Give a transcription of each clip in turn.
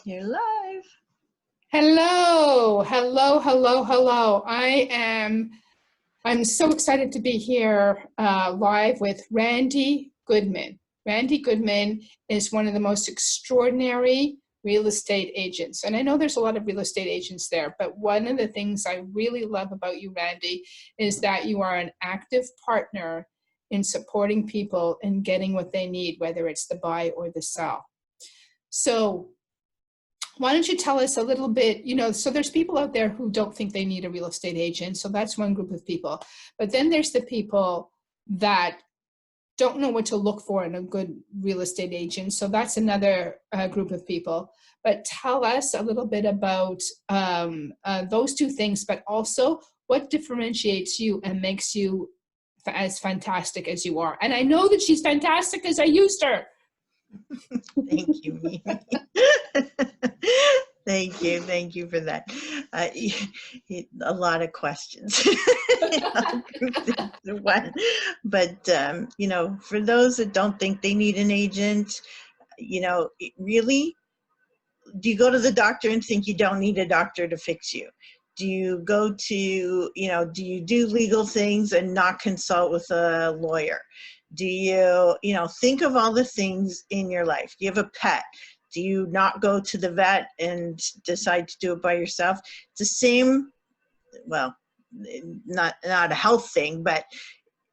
You're live. Hello, hello, hello, hello. I'm so excited to be here live with Randi Goodman. Randi Goodman is one of the most extraordinary real estate agents. And I know there's a lot of real estate agents there, but one of the things I really love about you, Randi, is that you are an active partner in supporting people in getting what they need, whether it's the buy or the sell. So why don't you tell us a little bit, so there's people out there who don't think they need a real estate agent. So that's one group of people. But then there's the people that don't know what to look for in a good real estate agent. So that's another group of people. But tell us a little bit about those two things, but also what differentiates you and makes you as fantastic as you are. And I know that she's fantastic because I used her. Thank you, Mimi. Thank you for that. A lot of questions. But for those that don't think they need an agent, really, do you go to the doctor and think you don't need a doctor to fix you? Do you go to, do you do legal things and not consult with a lawyer? Do you, think of all the things in your life? Do you have a pet? Do you not go to the vet and decide to do it by yourself? It's the same, well, not a health thing, but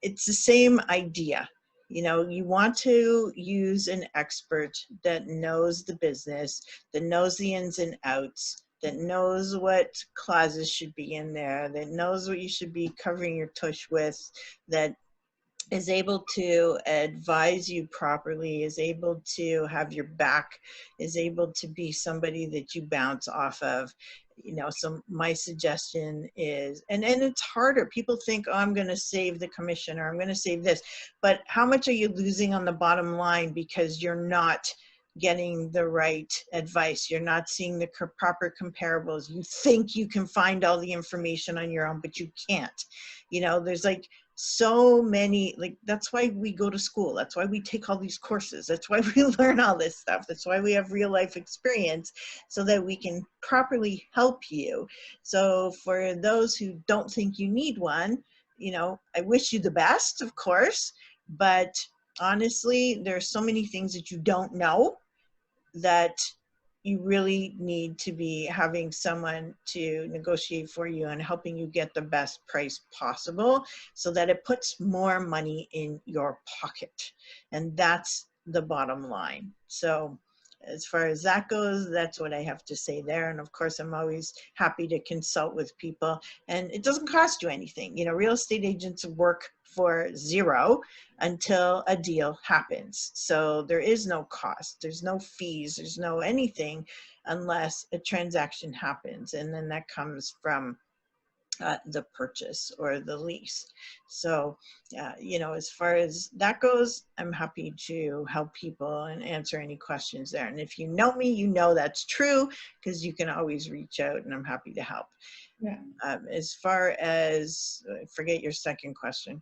it's the same idea. You want to use an expert that knows the business, that knows the ins and outs, that knows what clauses should be in there, that knows what you should be covering your tush with, that is able to advise you properly, is able to have your back, is able to be somebody that you bounce off of. So my suggestion is, and it's harder. People think, oh, I'm going to save the commission or I'm going to save this. But how much are you losing on the bottom line because you're not getting the right advice? You're not seeing the proper comparables. You think you can find all the information on your own, but you can't. There's like so many, that's why we go to school. That's why we take all these courses. That's why we learn all this stuff. That's why we have real life experience, so that we can properly help you. So for those who don't think you need one, I wish you the best, of course, but honestly, there are so many things that you don't know that you really need to be having someone to negotiate for you and helping you get the best price possible, so that it puts more money in your pocket. And that's the bottom line. So as far as that goes, that's what I have to say there. And of course, I'm always happy to consult with people, and it doesn't cost you anything. Real estate agents work for zero until a deal happens. So there is no cost, there's no fees, there's no anything unless a transaction happens. And then that comes from the purchase or the lease. So, as far as that goes, I'm happy to help people and answer any questions there. And if you know me, you know that's true, because you can always reach out and I'm happy to help. Yeah. As far as, forget your second question.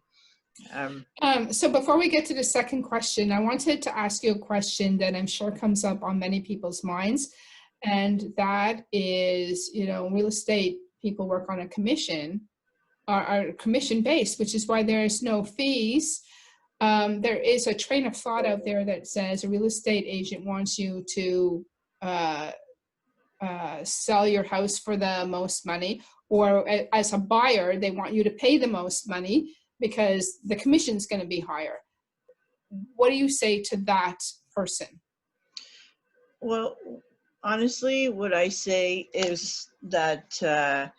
So before we get to the second question, I wanted to ask you a question that I'm sure comes up on many people's minds. And that is, real estate people work on a commission, are commission based, which is why there is no fees. There is a train of thought out there that says a real estate agent wants you to sell your house for the most money, or as a buyer, they want you to pay the most money because the commission is going to be higher. What do you say to that person? Well, honestly, what I say is that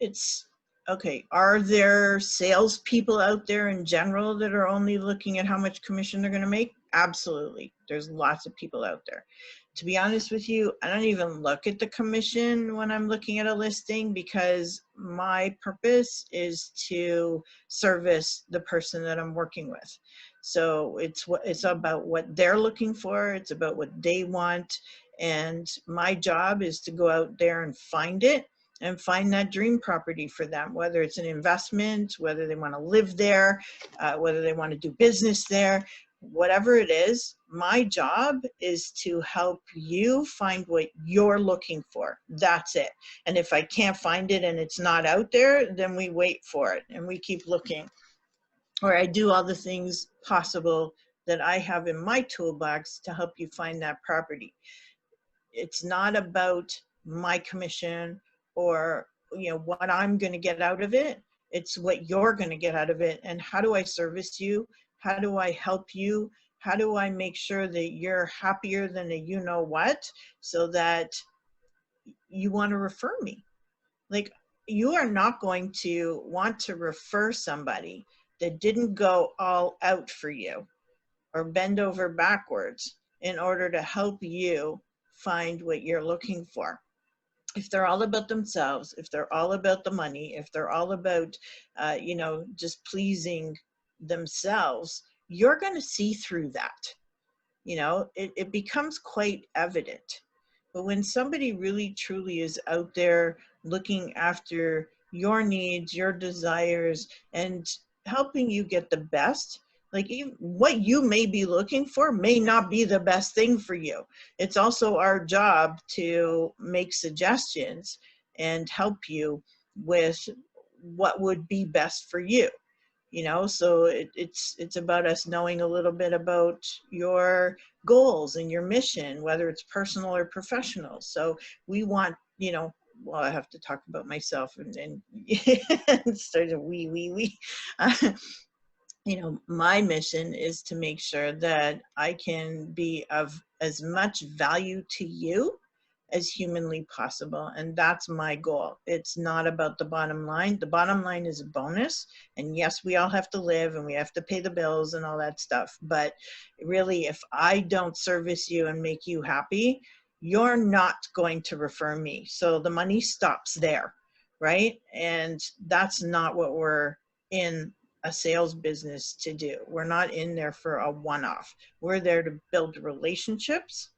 it's okay. Are there salespeople out there in general that are only looking at how much commission they're going to make? Absolutely. There's lots of people out there. To be honest with you, I don't even look at the commission when I'm looking at a listing, because my purpose is to service the person that I'm working with. So it's about what they're looking for. It's about what they want. And my job is to go out there and find it, and find that dream property for them, whether it's an investment, whether they want to live there, whether they want to do business there, whatever it is, my job is to help you find what you're looking for. That's it. And if I can't find it and it's not out there, then we wait for it and we keep looking. Or I do all the things possible that I have in my toolbox to help you find that property. It's not about my commission or, you know, what I'm going to get out of it. It's what you're going to get out of it. And how do I service you? How do I help you? How do I make sure that you're happier than a you know what, so that you want to refer me? Like, you are not going to want to refer somebody that didn't go all out for you or bend over backwards in order to help you find what you're looking for. If they're all about themselves, if they're all about the money, if they're all about, you know, just pleasing themselves, you're going to see through that. You know, it becomes quite evident. But when somebody really truly is out there looking after your needs, your desires, and helping you get the best, like, what you may be looking for may not be the best thing for you. It's also our job to make suggestions and help you with what would be best for you. You know, so it's about us knowing a little bit about your goals and your mission, whether it's personal or professional. So we want, you know, well, I have to talk about myself and start a we. You know, my mission is to make sure that I can be of as much value to you as humanly possible. And that's my goal. It's not about the bottom line. The bottom line is a bonus. And yes, we all have to live and we have to pay the bills and all that stuff. But really, if I don't service you and make you happy, you're not going to refer me. So the money stops there, right? And that's not what we're in a sales business to do. We're not in there for a one-off. We're there to build relationships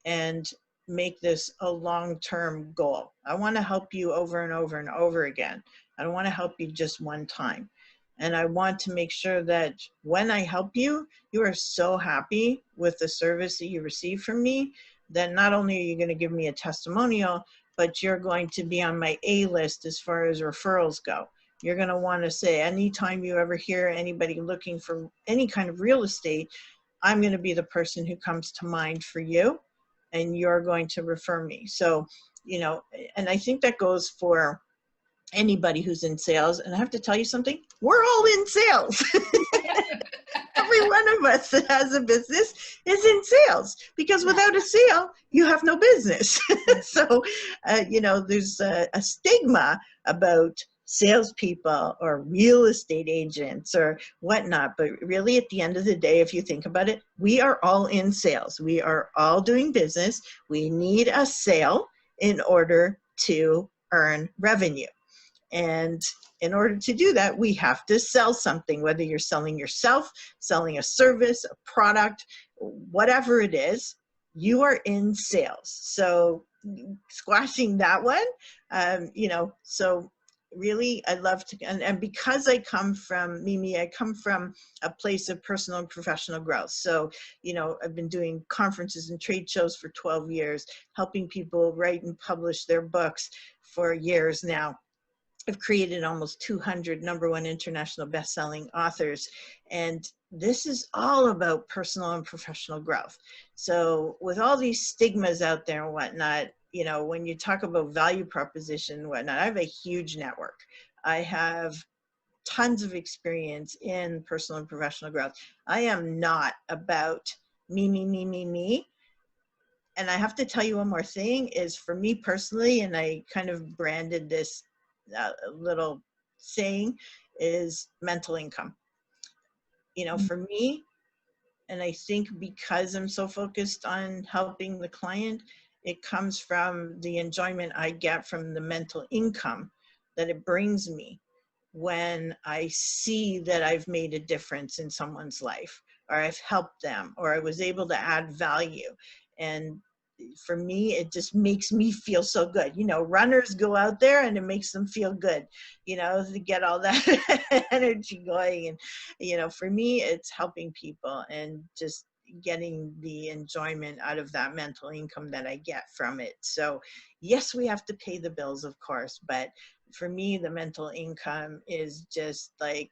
and make this a long-term goal. I want to help you over and over and over again. I don't want to help you just one time. And I want to make sure that when I help you, you are so happy with the service that you receive from me, that not only are you going to give me a testimonial, but you're going to be on my A list as far as referrals go. You're going to want to say, anytime you ever hear anybody looking for any kind of real estate, I'm going to be the person who comes to mind for you, and you're going to refer me. So, you know, and I think that goes for anybody who's in sales. And I have to tell you something, we're all in sales. Every one of us that has a business is in sales, because without a sale, you have no business. So, you know, there's a stigma about salespeople or real estate agents or whatnot. But really, at the end of the day, if you think about it, we are all in sales. We are all doing business. We need a sale in order to earn revenue. And in order to do that, we have to sell something, whether you're selling yourself, selling a service, a product, whatever it is, you are in sales. So squashing that one, you know, so really, I love to, and because I come from, Mimi, I come from a place of personal and professional growth. So, you know, I've been doing conferences and trade shows for 12 years, helping people write and publish their books for years now. I've created almost 200 #1 international best-selling authors. And this is all about personal and professional growth. So with all these stigmas out there and whatnot, you know, when you talk about value proposition and whatnot, I have a huge network. I have tons of experience in personal and professional growth. I am not about me. And I have to tell you one more thing is, for me personally, and I kind of branded this little saying, is mental income. You know, for me, and I think because I'm so focused on helping the client, it comes from the enjoyment I get from the mental income that it brings me when I see that I've made a difference in someone's life, or I've helped them, or I was able to add value. And for me, it just makes me feel so good. You know, runners go out there and it makes them feel good, you know, to get all that energy going. And, you know, for me, it's helping people and just getting the enjoyment out of that mental income that I get from it. So yes, we have to pay the bills, of course, but for me, the mental income is just like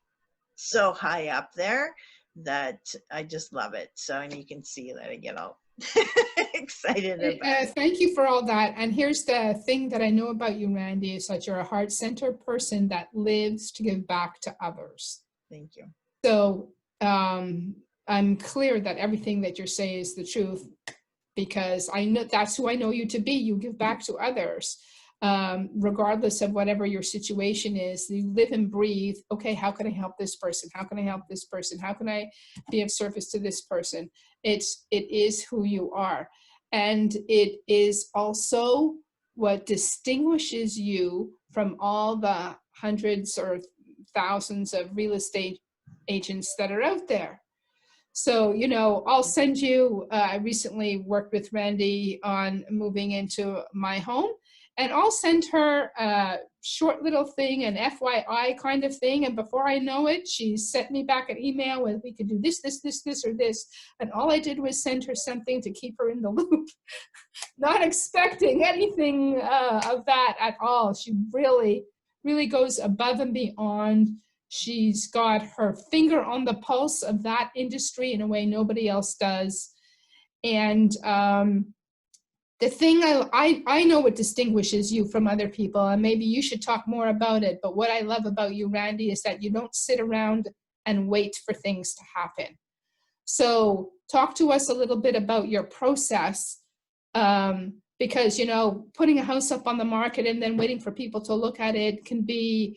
so high up there that I just love it. So, and you can see that I get all excited about it. Thank you for all that. And here's the thing that I know about you, Randy, is that you're a heart-centered person that lives to give back to others. Thank you. So I'm clear that everything that you're saying is the truth, because I know that's who I know you to be. You give back to others, regardless of whatever your situation is. You live and breathe. Okay, how can I help this person? How can I help this person? How can I be of service to this person? It is who you are, and it is also what distinguishes you from all the hundreds or thousands of real estate agents that are out there. So, you know, I'll send you, I recently worked with Randy on moving into my home, and I'll send her a short little thing, an FYI kind of thing. And before I know it, she sent me back an email with, we could do this, this, this, this, or this. And all I did was send her something to keep her in the loop, not expecting anything of that at all. She really, really goes above and beyond. She's got her finger on the pulse of that industry in a way nobody else does. And the thing I know what distinguishes you from other people, and maybe you should talk more about it, but what I love about you, Randy, is that you don't sit around and wait for things to happen. So talk to us a little bit about your process, because, you know, putting a house up on the market and then waiting for people to look at it can be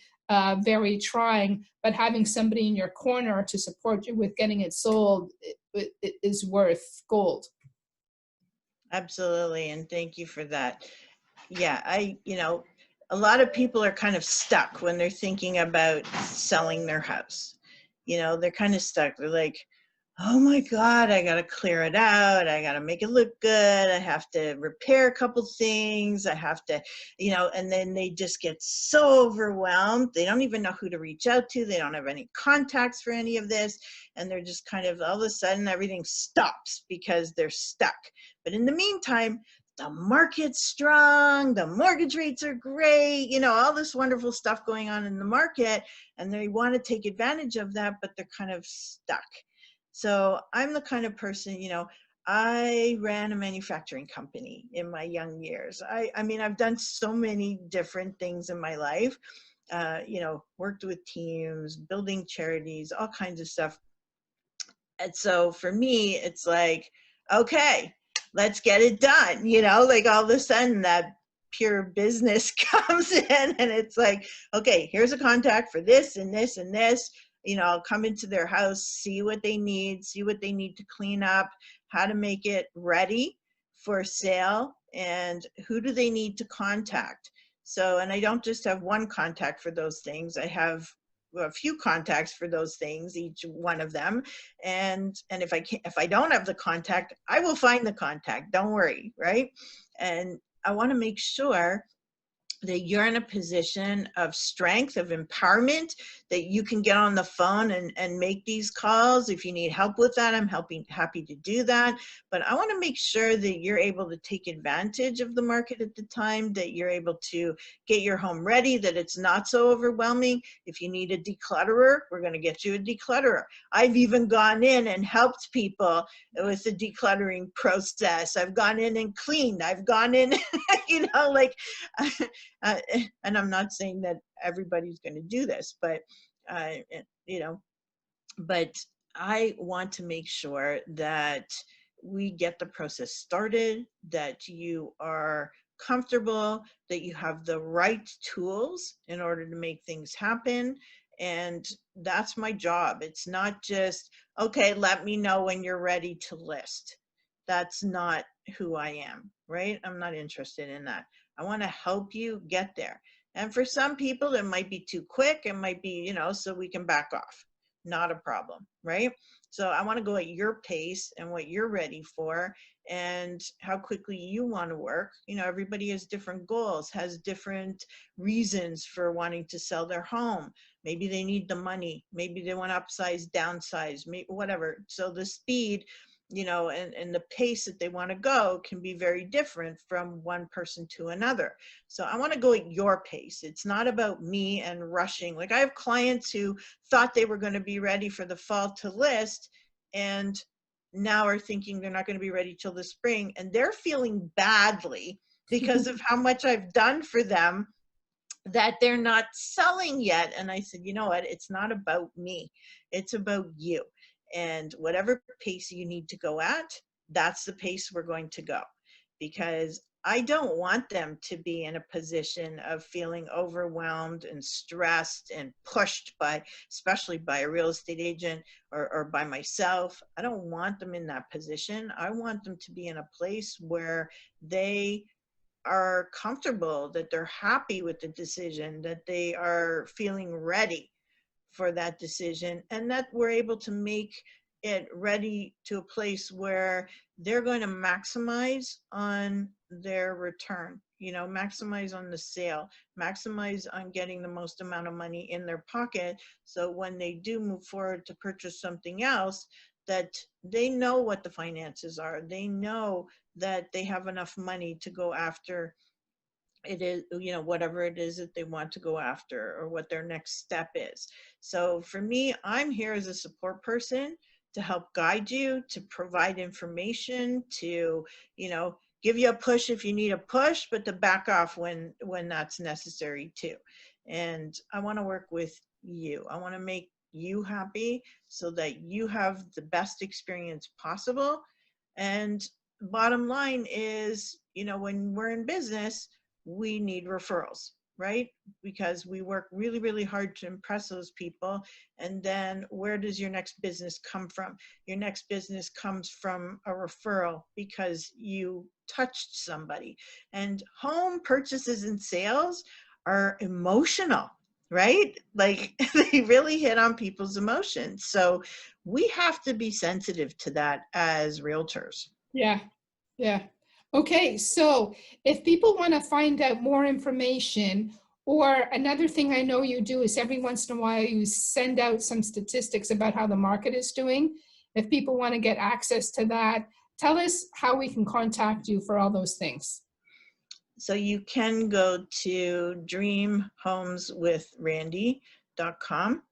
very trying, but having somebody in your corner to support you with getting it sold it is worth gold. Absolutely. And thank you for that. Yeah, you know, a lot of people are kind of stuck when they're thinking about selling their house. You know, they're kind of stuck. They're like, oh my God, I got to clear it out. I got to make it look good. I have to repair a couple things. I have to, you know, and then they just get so overwhelmed. They don't even know who to reach out to. They don't have any contacts for any of this. And they're just kind of, all of a sudden, everything stops because they're stuck. But in the meantime, the market's strong, the mortgage rates are great, you know, all this wonderful stuff going on in the market, and they want to take advantage of that, but they're kind of stuck. So I'm the kind of person, you know, I ran a manufacturing company in my young years. I mean, I've done so many different things in my life, you know, worked with teams, building charities, all kinds of stuff. And so for me, it's like, okay, let's get it done. You know, like all of a sudden that pure business comes in and it's like, okay, here's a contact for this and this and this. You know, I'll come into their house, see what they need to clean up, how to make it ready for sale, and who do they need to contact. So, and I don't just have one contact for those things. I have a few contacts for those things, each one of them. And if I don't have the contact, I will find the contact. Don't worry, right? And I want to make sure that you're in a position of strength, of empowerment, that you can get on the phone and make these calls. If you need help with that, I'm happy to do that. But I want to make sure that you're able to take advantage of the market at the time, that you're able to get your home ready, that it's not so overwhelming. If you need a declutterer, we're going to get you a declutterer. I've even gone in and helped people with the decluttering process. I've gone in and cleaned. I've gone in, you know, like, and I'm not saying that everybody's going to do this, but, you know, but I want to make sure that we get the process started, that you are comfortable, that you have the right tools in order to make things happen. And that's my job. It's not just, okay, let me know when you're ready to list. That's not who I am, right? I'm not interested in that. I want to help you get there. And for some people, it might be too quick. It might be, you know, so we can back off. Not a problem, right? So I want to go at your pace and what you're ready for and how quickly you want to work. You know, everybody has different goals, has different reasons for wanting to sell their home. Maybe they need the money, maybe they want to upsize, downsize, maybe whatever. So the speed, you know, and the pace that they want to go can be very different from one person to another. So I want to go at your pace. It's not about me and rushing. Like I have clients who thought they were going to be ready for the fall to list and now are thinking they're not going to be ready till the spring, and they're feeling badly because of how much I've done for them that they're not selling yet. And I said, you know what? It's not about me. It's about you. And whatever pace you need to go at, that's the pace we're going to go. Because I don't want them to be in a position of feeling overwhelmed and stressed and pushed by, especially by a real estate agent or by myself. I don't want them in that position. I want them to be in a place where they are comfortable, that they're happy with the decision, that they are feeling ready for that decision, and that we're able to make it ready to a place where they're going to maximize on their return, you know, maximize on the sale, maximize on getting the most amount of money in their pocket. So when they do move forward to purchase something else, that they know what the finances are. They know that they have enough money to go after it is, you know, whatever it is that they want to go after or what their next step is. So for me, I'm here as a support person to help guide you, to provide information, to, you know, give you a push if you need a push, but to back off when that's necessary too. And I want to work with you. I want to make you happy so that you have the best experience possible. And bottom line is, you know, when we're in business, we need referrals, right? Because we work really, really hard to impress those people. And then where does your next business come from? Your next business comes from a referral because you touched somebody. And home purchases and sales are emotional, right? Like they really hit on people's emotions. So we have to be sensitive to that as realtors. Yeah, yeah. Okay, so if people want to find out more information, or another thing I know you do is every once in a while you send out some statistics about how the market is doing. If people want to get access to that, tell us how we can contact you for all those things. So you can go to dreamhomeswithrandi.com,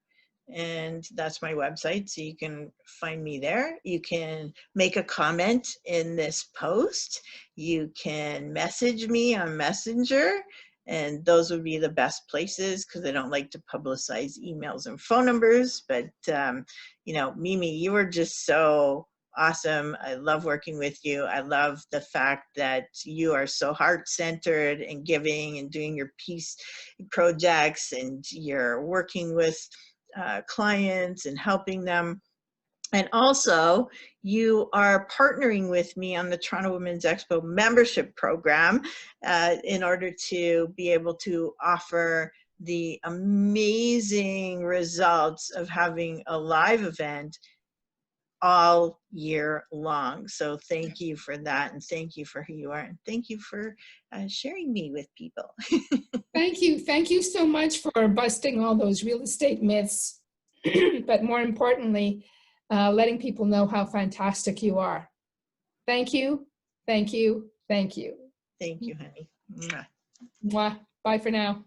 and that's my website. So you can find me there. You can make a comment in this post. You can message me on Messenger, and those would be the best places because I don't like to publicize emails and phone numbers. But, you know, Mimi, you were just so awesome. I love working with you. I love the fact that you are so heart-centered and giving and doing your peace projects, and you're working with clients and helping them. And also, you are partnering with me on the Toronto Women's Expo membership program in order to be able to offer the amazing results of having a live event all year long. So thank you for that, and thank you for who you are, and thank you for sharing me with people. Thank you. Thank you so much for busting all those real estate myths, but more importantly, letting people know how fantastic you are. Thank you. Thank you. Thank you. Thank you, honey. Mwah. Mwah. Bye for now.